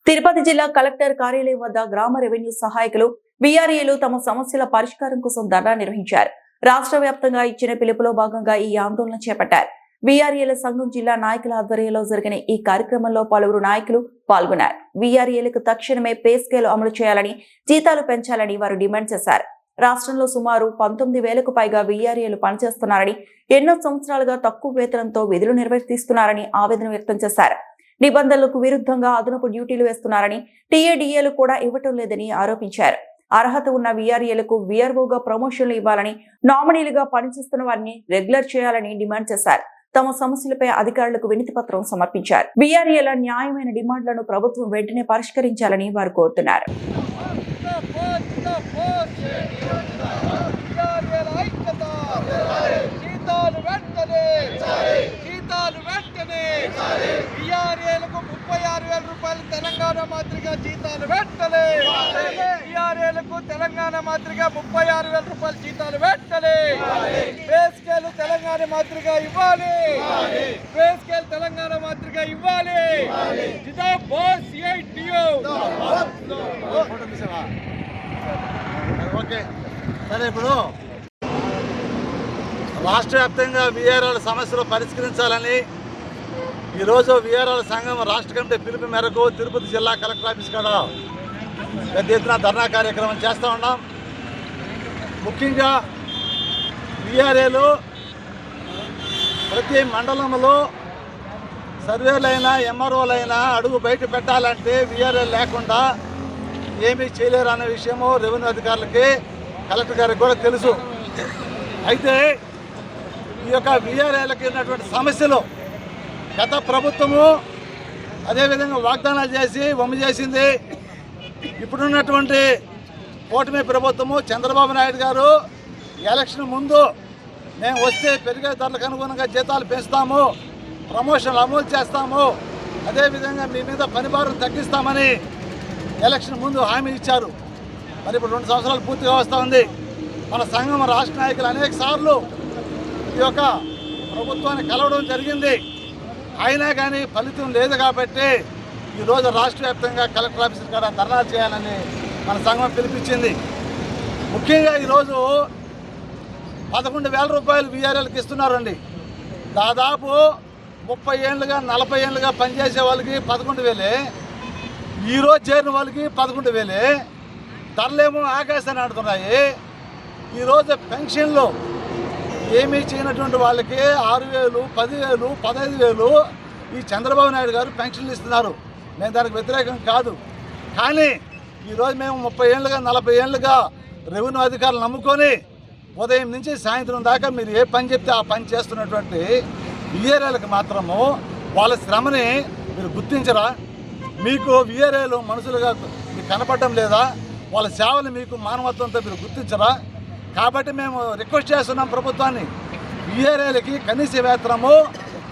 తిరుపతి జిల్లా కలెక్టర్ కార్యాలయం వద్ద గ్రామ రెవెన్యూ సహాయకులు వీఆర్ఏలు తమ సమస్యల పరిష్కారం కోసం ధర్నా నిర్వహించారు. రాష్ట్ర వ్యాప్తంగా ఇచ్చిన పిలుపులో భాగంగా ఈ ఆందోళన చేపట్టారు. వీఆర్ఏల సంఘం జిల్లా నాయకుల ఆధ్వర్యంలో జరిగిన ఈ కార్యక్రమంలో పలువురు నాయకులు పాల్గొన్నారు. వీఆర్ఏలకు తక్షణమే పే స్కేల్ అమలు చేయాలని, జీతాలు పెంచాలని వారు డిమాండ్ చేశారు. రాష్ట్రంలో సుమారు 19,000కు పైగా వీఆర్ఏలు పనిచేస్తున్నారని, ఎన్నో సంవత్సరాలుగా తక్కువ వేతనంతో విధులు నిర్వర్తిస్తున్నారని ఆవేదన వ్యక్తం చేశారు. నిబంధనలకు విరుద్ధంగా అదనపు డ్యూటీలు వేస్తున్నారని, టీఏడీఏలు కూడా ఇవ్వటం లేదని ఆరోపించారు. అర్హత ఉన్న వీఆర్ఏలకు వీఆర్ఓగా ప్రమోషన్లు ఇవ్వాలని, నామినీలుగా పనిచేస్తున్న వారిని రెగ్యులర్ చేయాలని డిమాండ్ చేశారు. తమ సమస్యలపై అధికారులకు వినతి పత్రం సమర్పించారు. వీఆర్ఏల న్యాయమైన డిమాండ్లను ప్రభుత్వం వెంటనే పరిష్కరించాలని వారు కోరుతున్నారు. వీఆర్ఏలకు 36,000 రూపాయలు తెలంగాణ మాదిరిగా జీతాలు పెట్టలే. వీఆర్ఏలకు తెలంగాణ మాదిరిగా 36,000 రూపాయలు జీతాలు పెట్టలే. పే స్కేల్ తెలంగాణ మాదిరిగా ఇవ్వాలి. పే స్కేల్ తెలంగాణ మాదిరిగా ఇవ్వాలి. జిందాబాద్ సిఐటియు. ఓకే సరే, ఇప్పుడు రాష్ట్ర వ్యాప్తంగా వీఆర్ఓల సమస్యలు పరిష్కరించాలని ఈరోజు వీఆర్ఓల సంఘం రాష్ట్ర కమిటీ పిలుపు మేరకు తిరుపతి జిల్లా కలెక్టర్ ఆఫీస్ కాడ పెద్ద ఎత్తున ధర్నా కార్యక్రమం చేస్తూ ఉన్నాం. ముఖ్యంగా వీఆర్ఏలు ప్రతి మండలంలో సర్వేలైనా ఎంఆర్ఓలైనా అడుగు బయట పెట్టాలంటే వీఆర్ఏలు లేకుండా ఏమీ చేయలేరు అనే విషయము రెవెన్యూ అధికారులకి, కలెక్టర్ గారికి కూడా తెలుసు. అయితే ఈ యొక్క వీఆర్ఏలకి ఉన్నటువంటి సమస్యలు గత ప్రభుత్వము అదేవిధంగా వాగ్దానాలు చేసి వమ్ము చేసింది. ఇప్పుడున్నటువంటి కూటమి ప్రభుత్వము చంద్రబాబు నాయుడు గారు ఎలక్షన్ ముందు మేము వస్తే పెరిగే ధరలకు అనుగుణంగా జీతాలు పెంచుతాము, ప్రమోషన్లు అమలు చేస్తాము, అదేవిధంగా మీ మీద పనిభారం తగ్గిస్తామని ఎలక్షన్ ముందు హామీ ఇచ్చారు. మరి ఇప్పుడు 2 సంవత్సరాలు పూర్తిగా వస్తూ ఉంది. మన సంఘం రాష్ట్ర నాయకులు అనేక సార్లు ఈ యొక్క ప్రభుత్వాన్ని కలవడం జరిగింది. అయినా కానీ ఫలితం లేదు కాబట్టి ఈరోజు రాష్ట్ర వ్యాప్తంగా కలెక్టర్ ఆఫీసర్ కాడ ధర్నా చేయాలని మన సంఘం పిలిపించింది. ముఖ్యంగా ఈరోజు 11,000 రూపాయలు వీఆర్ఏలకు ఇస్తున్నారండి. దాదాపు 30 ఏళ్ళుగా 40 ఏళ్ళుగా పనిచేసే వాళ్ళకి 11,000, ఈరోజు చేరిన వాళ్ళకి 11,000. ధరలేమో ఆకాశాన్ని ఆడుతున్నాయి. ఈరోజు పెన్షన్లు ఏమీ చేయనటువంటి వాళ్ళకి 6,000, 10,000, 15,000 ఈ చంద్రబాబు నాయుడు గారు పెన్షన్లు ఇస్తున్నారు. మేము దానికి వ్యతిరేకం కాదు. కానీ ఈరోజు మేము 30 ఏళ్ళుగా 40 ఏళ్ళుగా రెవెన్యూ అధికారులు నమ్ముకొని ఉదయం నుంచి సాయంత్రం దాకా మీరు ఏ పని చెప్తే ఆ పని చేస్తున్నటువంటి వీఆర్ఏలకు మాత్రము వాళ్ళ శ్రమని మీరు గుర్తించరా? మీకు వీఆర్ఏలు మనుషులుగా మీకు కనపడటం లేదా? వాళ్ళ సేవలు మీకు మానవత్వంతో మీరు గుర్తించరా? కాబట్టి మేము రిక్వెస్ట్ చేస్తున్నాం ప్రభుత్వాన్ని, వీఆర్ఏలకి కనీస వేతనము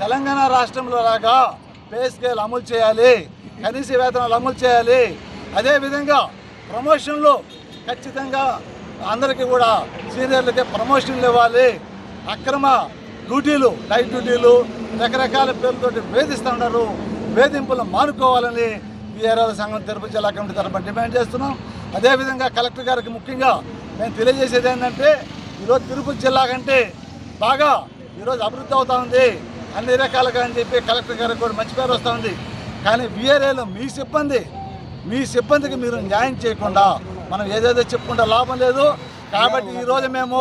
తెలంగాణ రాష్ట్రంలో లాగా పే స్కేల్ అమలు చేయాలి, కనీస వేతనాలు అమలు చేయాలి. అదేవిధంగా ప్రమోషన్లు ఖచ్చితంగా అందరికీ కూడా సీనియర్లకి ప్రమోషన్లు ఇవ్వాలి. అక్రమ డ్యూటీలు, నైట్ డ్యూటీలు రకరకాల పేర్లతో వేధిస్తున్నారు. వేధింపులు మానుకోవాలని వీఆర్ఓల సంఘం తిరుపతి జిల్లా కమిటీ తరఫున డిమాండ్ చేస్తున్నాం. అదేవిధంగా కలెక్టర్ గారికి ముఖ్యంగా మేము తెలియజేసేది ఏంటంటే, ఈరోజు తిరుపతి జిల్లా కంటే బాగా ఈరోజు అభివృద్ధి అవుతూ ఉంది అన్ని రకాలుగా అని చెప్పి కలెక్టర్ గారికి కూడా మంచి పేరు వస్తూ ఉంది. కానీ వీఆర్ఏలు మీ సిబ్బందికి మీరు న్యాయం చేయకుండా మనం ఏదేదో చెప్పుకుంటే లాభం లేదు. కాబట్టి ఈరోజు మేము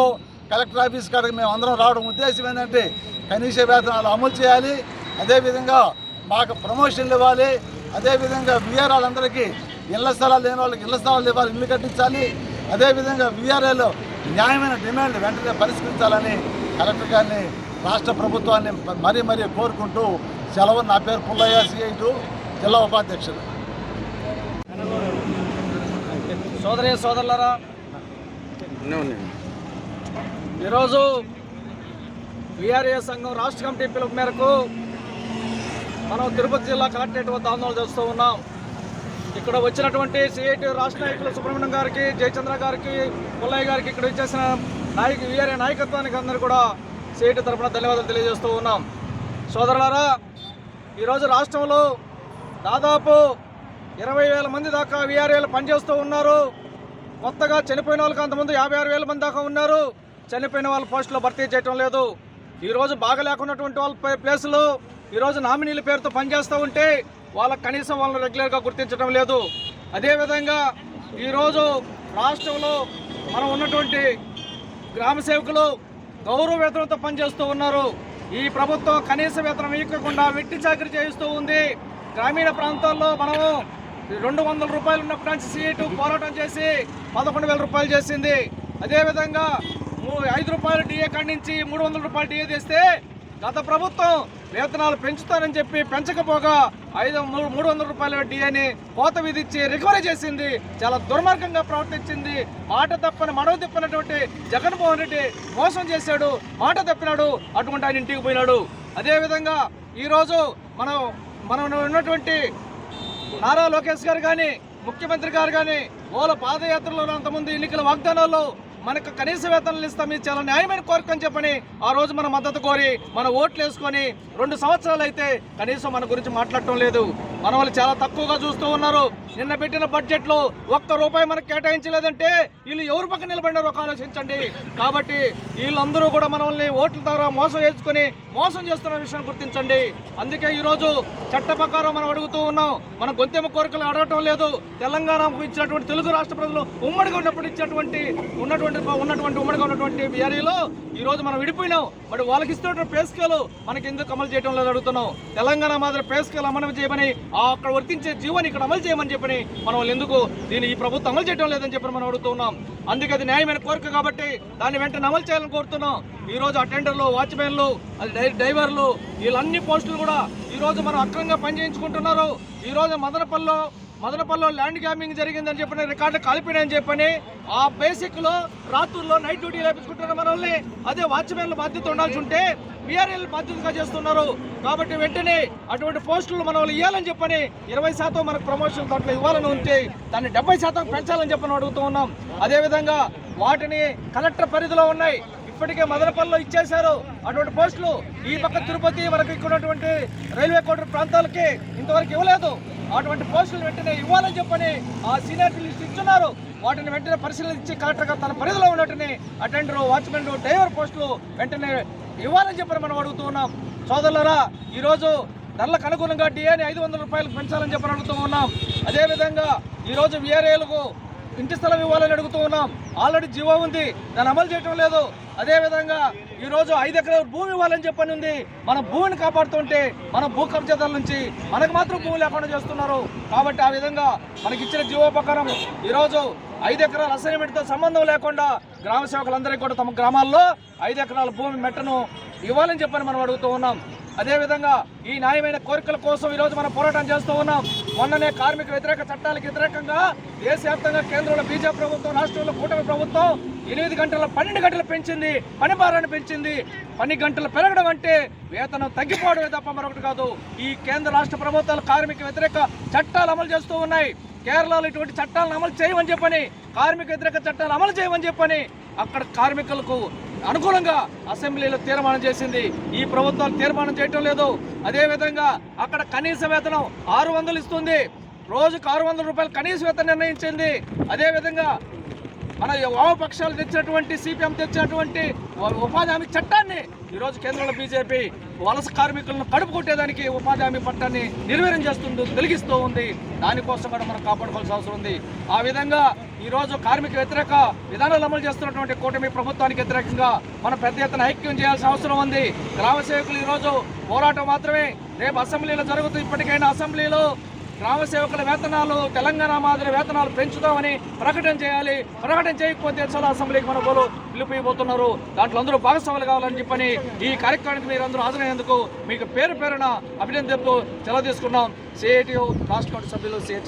కలెక్టర్ ఆఫీస్ కాడికి మేము అందరం రావడం ఉద్దేశం ఏంటంటే, కనీస వేతనాలు అమలు చేయాలి, అదేవిధంగా మాకు ప్రమోషన్లు ఇవ్వాలి, అదేవిధంగా వీఆర్ఏలందరికీ ఇళ్ల స్థలాలు లేని వాళ్ళకి ఇళ్ల స్థలాలు ఇవ్వాలి, ఇల్లు కట్టించాలి. అదేవిధంగా వీఆర్ఏలో న్యాయమైన డిమాండ్లు వెంటనే పరిష్కరించాలని కలెక్టర్ గారిని, రాష్ట్ర ప్రభుత్వాన్ని మరీ కోరుకుంటూ సెలవు. నా పేరు పుల్లయ్య, సిఐ2 జిల్లా ఉపాధ్యక్షుడు. సోదరులారా, ఈరోజు వీఆర్ఏ సంఘం రాష్ట్ర కమిటీ పిలుపు మేరకు మనం తిరుపతి జిల్లా కలెక్టరేట్ వద్ద ఆందోళన చేస్తూ ఉన్నాం. ఇక్కడ వచ్చినటువంటి సిఐటి రాష్ట్ర నాయకులు సుబ్రహ్మణ్యం గారికి, జయచంద్ర గారికి, పుల్లయ్య గారికి, ఇక్కడ వచ్చేసిన వీఆర్ఏ నాయకత్వానికి అందరూ కూడా సిఐటి తరఫున ధన్యవాదాలు తెలియజేస్తూ ఉన్నాం. సోదరులారా, ఈరోజు రాష్ట్రంలో దాదాపు 20,000 మంది దాకా వీఆర్ఏలు పనిచేస్తూ ఉన్నారు. కొత్తగా చనిపోయిన వాళ్ళకి అంతమంది 56,000 మంది దాకా ఉన్నారు. చనిపోయిన వాళ్ళ పోస్టులో భర్తీ చేయటం లేదు. ఈరోజు బాగలేకున్నటువంటి వాళ్ళ ప్లేసులు ఈరోజు నామినీల పేరుతో పనిచేస్తూ ఉంటే వాళ్ళకి కనీసం వాళ్ళని రెగ్యులర్గా గుర్తించడం లేదు. అదేవిధంగా ఈరోజు రాష్ట్రంలో మనం ఉన్నటువంటి గ్రామ సేవకులు గౌరవ వేతనంతో పనిచేస్తూ ఉన్నారు. ఈ ప్రభుత్వం కనీస వేతనం ఇవ్వకుండా వెట్టి చాకరీ చేయిస్తూ ఉంది. గ్రామీణ ప్రాంతాల్లో మనము 200 రూపాయలు ఉన్నప్పటి నుంచి సీటు పోరాటం చేసి 11,000 రూపాయలు చేసింది. అదేవిధంగా 5 రూపాయలు డిఏ కాడి నుంచి 300 రూపాయలు డిఏ తెస్తే గత ప్రభుత్వం వేతనాలు పెంచుతానని చెప్పి పెంచకపోగా 300 రూపాయల డిఏని కోత విధించి రికవరీ చేసింది. చాలా దుర్మార్గంగా ప్రవర్తించింది. మాట తప్పని మనవ తిప్పినటువంటి జగన్మోహన్ రెడ్డి మోసం చేశాడు, మాట తప్పినాడు, అటువంటి ఆయన ఇంటికి పోయినాడు. అదేవిధంగా ఈరోజు మనం ఉన్నటువంటి నారా లోకేష్ గారు కానీ ముఖ్యమంత్రి గారు కానీ వాళ్ళ పాదయాత్రలో అంతమంది ఎన్నికల వాగ్దానాల్లో మనకు కనీస వేతనాలు ఇస్తాం, ఇది చాలా న్యాయమైన కోరిక అని చెప్పని ఆ రోజు మన మద్దతు కోరి మన ఓట్లు వేసుకొని 2 సంవత్సరాలు అయితే కనీసం మన గురించి మాట్లాడటం లేదు. మన వాళ్ళు చాలా తక్కువగా చూస్తూ ఉన్నారు. నిన్న పెట్టిన బడ్జెట్లో ₹1 మనకు కేటాయించలేదంటే వీళ్ళు ఎవరి పక్కన నిలబడినారో ఒక ఆలోచించండి. కాబట్టి వీళ్ళందరూ కూడా మనల్ని ఓట్ల ద్వారా మోసం చేస్తున్న విషయాన్ని గుర్తించండి. అందుకే ఈరోజు చట్ట ప్రకారం మనం అడుగుతూ ఉన్నాం. మన గొంతెమ్మ కోరికలు అడగటం లేదు. తెలంగాణకు ఇచ్చినటువంటి తెలుగు రాష్ట్ర ప్రజలు ఉమ్మడిగా ఉన్నప్పుడు ఉమ్మడిగా ఉన్నటువంటి బీఆర్ఏలో ఈరోజు మనం విడిపోయినాం. మరి వాళ్ళకి ఇస్తున్నటువంటి పే స్కేలు మనకి ఎందుకు అమలు చేయడం లేదు అడుగుతున్నాం. తెలంగాణ మాదిరి పే స్కేల్ అమలు చేయమని అక్కడ వర్తించే జీవోని ఇక్కడ అమలు చేయమని చెప్పని మనం వాళ్ళు ఎందుకు ఈ ప్రభుత్వం అమలు చేయడం లేదని చెప్పి మనం అడుగుతున్నాం. అందుకే అది న్యాయమైన కోరిక కాబట్టి దాన్ని వెంటనే అమలు చేయాలని కోరుతున్నాం. ఈరోజు అటెండర్లు, వాచ్మెన్లు, డ్రైవర్లు వీళ్ళన్ని పోస్టులు కూడా ఈరోజు మనం అక్రమంగా పనిచేయించుకుంటున్నారు. ఈరోజు మదనపల్లిలో ల్యాండ్ గ్యామింగ్ జరిగిందని చెప్పని రికార్డు కలిపినాయని చెప్పని ఆ బేసిక్లో రాత్రుల్లో నైట్ డ్యూటీ లేపించుకుంటున్నారు మనల్ని. అదే వాచ్మెన్ల బాధ్యత ఉండాల్సి ఉంటే వీఆర్ఏలు బాధ్యతగా చేస్తున్నారు. కాబట్టి వెంటనే అటువంటి పోస్టులు మన వాళ్ళు ఇవ్వాలని చెప్పని 20% మనకు ప్రమోషన్ దాంట్లో ఇవ్వాలని ఉంటే దాన్ని 70% పెంచాలని చెప్పని అడుగుతూ ఉన్నాం. అదేవిధంగా వాటిని కలెక్టర్ పరిధిలో ఉన్నాయి. ఇప్పటికే మదనపల్లిలో ఇచ్చేశారు అటువంటి పోస్టులు. ఈ పక్క తిరుపతి మనకు ఇక్కడ ఉన్నటువంటి రైల్వే కోటర్ ప్రాంతాలకి ఇంతవరకు ఇవ్వలేదు. అటువంటి పోస్టులు వెంటనే ఇవ్వాలని చెప్పని ఆ సీనియారిటీ లిస్ట్ ఇస్తున్నారు. వాటిని వెంటనే పరిశీలించి కలెక్టర్గా తన పరిధిలో ఉన్నట్టుని అటెండర్, వాచ్మెన్, డ్రైవర్ పోస్టులు వెంటనే ఇవ్వాలని చెప్పని మనం అడుగుతూ ఉన్నాం. సోదరులారా, ఈరోజు ధరలకు అనుగుణంగా డిఏని 500 రూపాయలకు పెంచాలని చెప్పని అడుగుతూ ఉన్నాం. అదేవిధంగా ఈరోజు వీఆర్ఏలకు ఇంటి స్థలం ఇవ్వాలని అడుగుతూ ఉన్నాం. ఆల్రెడీ జీవో ఉంది, దాన్ని అమలు చేయటం లేదు. అదేవిధంగా ఈరోజు 5 ఎకరాల భూమి ఇవ్వాలని చెప్పని ఉంది. మన భూమిని కాపాడుతుంటే మన భూ కబ్జాదారుల నుంచి మనకు మాత్రం భూమి లేకుండా చేస్తున్నారు. కాబట్టి ఆ విధంగా మనకి ఇచ్చిన జీవో ప్రకారం ఈరోజు 5 ఎకరాల అసైన్మెంట్తో సంబంధం లేకుండా గ్రామ సేవకులందరికీ కూడా తమ గ్రామాల్లో 5 ఎకరాల భూమి మెట్టను ఇవ్వాలని చెప్పని మనం అడుగుతూ ఉన్నాం. అదేవిధంగా ఈ న్యాయమైన కోరికల కోసం ఈరోజు మనం పోరాటం చేస్తూ ఉన్నాం. మొన్ననే కార్మిక వ్యతిరేక చట్టాలకు వ్యతిరేకంగా దేశవ్యాప్తంగా కేంద్రంలో బీజేపీ ప్రభుత్వం, రాష్ట్రంలో కూటమి ప్రభుత్వం 8 గంటల 12 గంటలు పెంచింది, పని భారాన్ని పెంచింది. 10 గంటలు పెరగడం అంటే వేతనం తగ్గిపోవడమే తప్ప మరొకటి కాదు. ఈ కేంద్ర రాష్ట్ర ప్రభుత్వాలు కార్మిక వ్యతిరేక చట్టాలు అమలు చేస్తూ ఉన్నాయి. కేరళలో ఇటువంటి చట్టాలను అమలు చేయమని చెప్పని, కార్మిక వ్యతిరేక చట్టాలు అమలు చేయమని చెప్పని అక్కడ కార్మికులకు అనుకూలంగా అసెంబ్లీలో తీర్మానం చేసింది. ఈ ప్రభుత్వాలు తీర్మానం చేయటం లేదు. అదేవిధంగా అక్కడ కనీస వేతనం 600 ఇస్తుంది. రోజుకు 600 రూపాయలు కనీస వేతనం నిర్ణయించింది. అదేవిధంగా మన వామపక్షాలు తెచ్చినటువంటి సిపిఎం తెచ్చినటువంటి ఉపాధి హామీ చట్టాన్ని ఈరోజు కేంద్రంలో బీజేపీ వలస కార్మికులను కడుపు కొట్టేదానికి ఉపాధి హామీ పట్టాన్ని నిర్వీర్యం చేస్తుంది, తొలగిస్తూ ఉంది. దానికోసం కూడా మనం కాపాడుకోవాల్సిన అవసరం ఉంది. ఆ విధంగా ఈరోజు కార్మిక వ్యతిరేక విధానాలు అమలు చేస్తున్నటువంటి కూటమి ప్రభుత్వానికి వ్యతిరేకంగా మనం పెద్ద ఎత్తున ఐక్యం చేయాల్సిన అవసరం ఉంది. గ్రామ సేవకులు ఈరోజు పోరాటం మాత్రమే, రేపు అసెంబ్లీలో జరుగుతుంది. ఇప్పటికైనా అసెంబ్లీలో గ్రామ సేవకుల వేతనాలు తెలంగాణ మాదిరి వేతనాలు పెంచుతామని ప్రకటన చేయాలి. ప్రకటన చేయకపోతే చాలా అసెంబ్లీకి మన గోలు పిలిపిపోతున్నారు. దాంట్లో అందరూ భాగస్వాములు కావాలని చెప్పని ఈ కార్యక్రమానికి మీరు అందరూ హాజరైనందుకు మీకు పేరున అభినందనలు సెలవు తీసుకున్నాం. సిఐటియు రాష్ట్ర కమిటీ సభ్యులు సిహెచ్